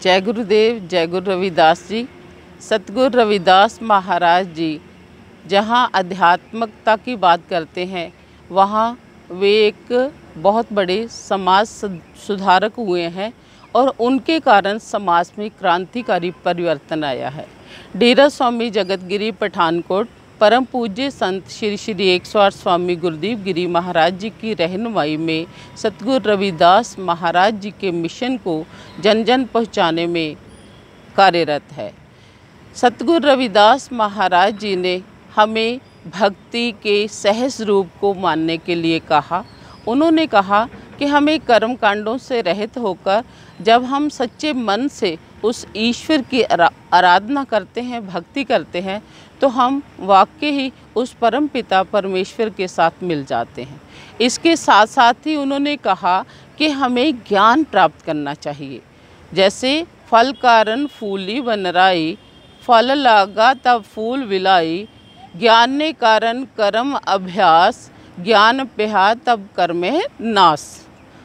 जय गुरुदेव, जय गुरु रविदास जी। सतगुरु रविदास महाराज जी जहाँ आध्यात्मिकता की बात करते हैं, वहाँ वे एक बहुत बड़े समाज सुधारक हुए हैं और उनके कारण समाज में क्रांतिकारी परिवर्तन आया है। डेरा स्वामी जगतगिरी पठानकोट परम पूज्य संत श्री श्री 108 स्वामी गुरुदेव गिरी महाराज जी की रहनुमाई में सतगुरु रविदास महाराज जी के मिशन को जन जन पहुँचाने में कार्यरत है। सतगुरु रविदास महाराज जी ने हमें भक्ति के सहज रूप को मानने के लिए कहा। उन्होंने कहा कि हमें कर्म कांडों से रहित होकर जब हम सच्चे मन से उस ईश्वर की आराधना करते हैं, भक्ति करते हैं, तो हम वाकई ही उस परम पिता परमेश्वर के साथ मिल जाते हैं। इसके साथ साथ ही उन्होंने कहा कि हमें ज्ञान प्राप्त करना चाहिए। जैसे फल कारण फूली बनराई, फल लागा तब फूल विलाई, ज्ञान ने कारण कर्म अभ्यास, ज्ञान पेहा तब कर्मे नाश।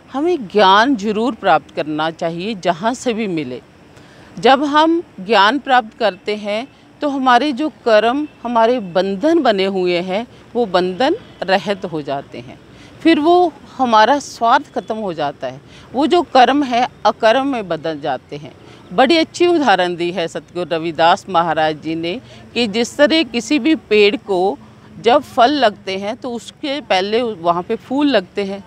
हमें ज्ञान जरूर प्राप्त करना चाहिए जहाँ से भी मिले। जब हम ज्ञान प्राप्त करते हैं तो हमारे जो कर्म, हमारे बंधन बने हुए हैं, वो बंधन रहित हो जाते हैं। फिर वो हमारा स्वार्थ खत्म हो जाता है। वो जो कर्म है अकर्म में बदल जाते हैं। बड़ी अच्छी उदाहरण दी है सतगुरु रविदास महाराज जी ने कि जिस तरह किसी भी पेड़ को जब फल लगते हैं तो उसके पहले वहाँ पे फूल लगते हैं,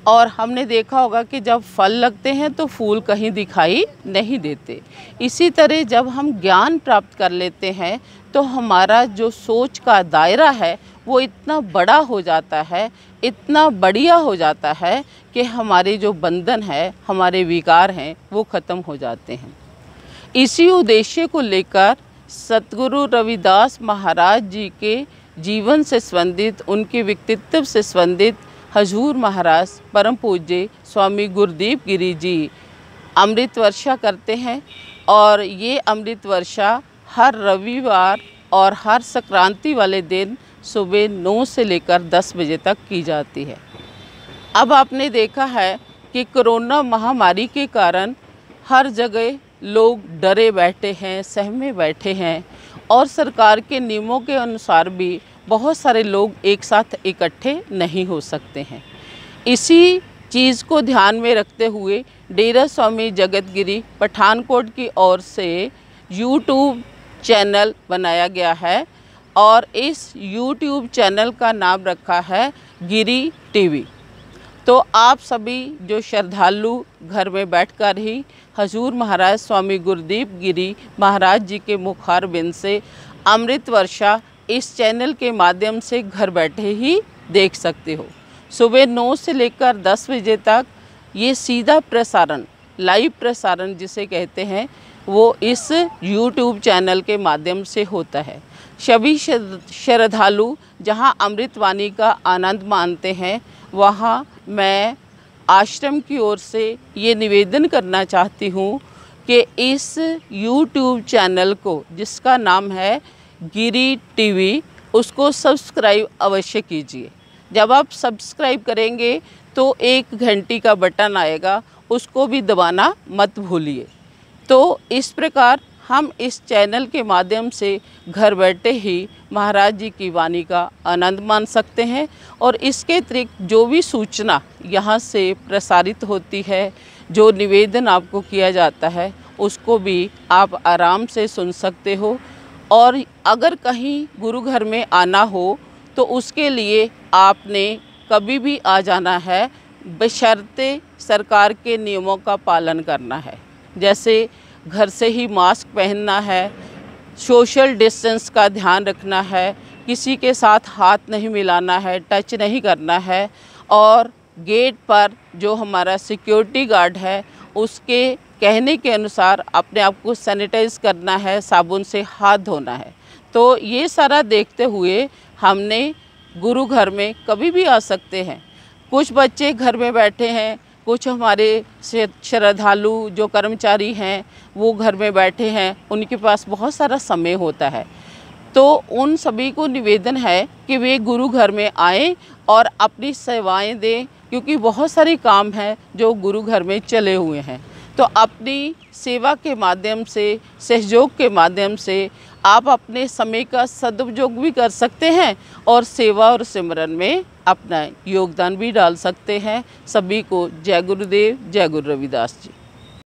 और हमने देखा होगा कि जब फल लगते हैं तो फूल कहीं दिखाई नहीं देते। इसी तरह जब हम ज्ञान प्राप्त कर लेते हैं तो हमारा जो सोच का दायरा है वो इतना बड़ा हो जाता है, इतना बढ़िया हो जाता है कि हमारे जो बंधन है, हमारे विकार हैं, वो ख़त्म हो जाते हैं। इसी उद्देश्य को लेकर सतगुरु रविदास महाराज जी के जीवन से संबंधित, उनके व्यक्तित्व से संबंधित हजूर महाराज परम पूज्य स्वामी गुरुदेव गिरी जी अमृत वर्षा करते हैं। और ये अमृत वर्षा हर रविवार और हर संक्रांति वाले दिन सुबह 9 से लेकर 10 बजे तक की जाती है। अब आपने देखा है कि कोरोना महामारी के कारण हर जगह लोग डरे बैठे हैं, सहमे बैठे हैं, और सरकार के नियमों के अनुसार भी बहुत सारे लोग एक साथ इकट्ठे नहीं हो सकते हैं। इसी चीज़ को ध्यान में रखते हुए डेरा स्वामी जगतगिरी पठानकोट की ओर से यूट्यूब चैनल बनाया गया है, और इस यूट्यूब चैनल का नाम रखा है गिरी टीवी। तो आप सभी जो श्रद्धालु घर में बैठकर ही हजूर महाराज स्वामी गुरुदेव गिरी महाराज जी के मुखारबिंद से अमृत वर्षा इस चैनल के माध्यम से घर बैठे ही देख सकते हो। सुबह 9 से लेकर 10 बजे तक ये सीधा प्रसारण, लाइव प्रसारण जिसे कहते हैं, वो इस YouTube चैनल के माध्यम से होता है। सभी श्रद्धालु जहां अमृतवाणी का आनंद मानते हैं, वहां मैं आश्रम की ओर से ये निवेदन करना चाहती हूँ कि इस YouTube चैनल को, जिसका नाम है गिरी टीवी, उसको सब्सक्राइब अवश्य कीजिए। जब आप सब्सक्राइब करेंगे तो एक घंटी का बटन आएगा, उसको भी दबाना मत भूलिए। तो इस प्रकार हम इस चैनल के माध्यम से घर बैठे ही महाराज जी की वाणी का आनंद मान सकते हैं, और इसके अतिरिक्त जो भी सूचना यहाँ से प्रसारित होती है, जो निवेदन आपको किया जाता है, उसको भी आप आराम से सुन सकते हो। और अगर कहीं गुरु घर में आना हो तो उसके लिए आपने कभी भी आ जाना है, बशर्ते सरकार के नियमों का पालन करना है। जैसे घर से ही मास्क पहनना है, सोशल डिस्टेंस का ध्यान रखना है, किसी के साथ हाथ नहीं मिलाना है, टच नहीं करना है, और गेट पर जो हमारा सिक्योरिटी गार्ड है उसके कहने के अनुसार अपने आप को सैनिटाइज करना है, साबुन से हाथ धोना है। तो ये सारा देखते हुए हमने गुरु घर में कभी भी आ सकते हैं। कुछ बच्चे घर में बैठे हैं, कुछ हमारे श्रद्धालु जो कर्मचारी हैं वो घर में बैठे हैं, उनके पास बहुत सारा समय होता है। तो उन सभी को निवेदन है कि वे गुरु घर में आएँ और अपनी सेवाएं दें, क्योंकि बहुत सारे काम हैं जो गुरु घर में चले हुए हैं। तो अपनी सेवा के माध्यम से, सहयोग के माध्यम से आप अपने समय का सदुपयोग भी कर सकते हैं और सेवा और सिमरन में अपना योगदान भी डाल सकते हैं। सभी को जय गुरुदेव, जय गुरु रविदास जी।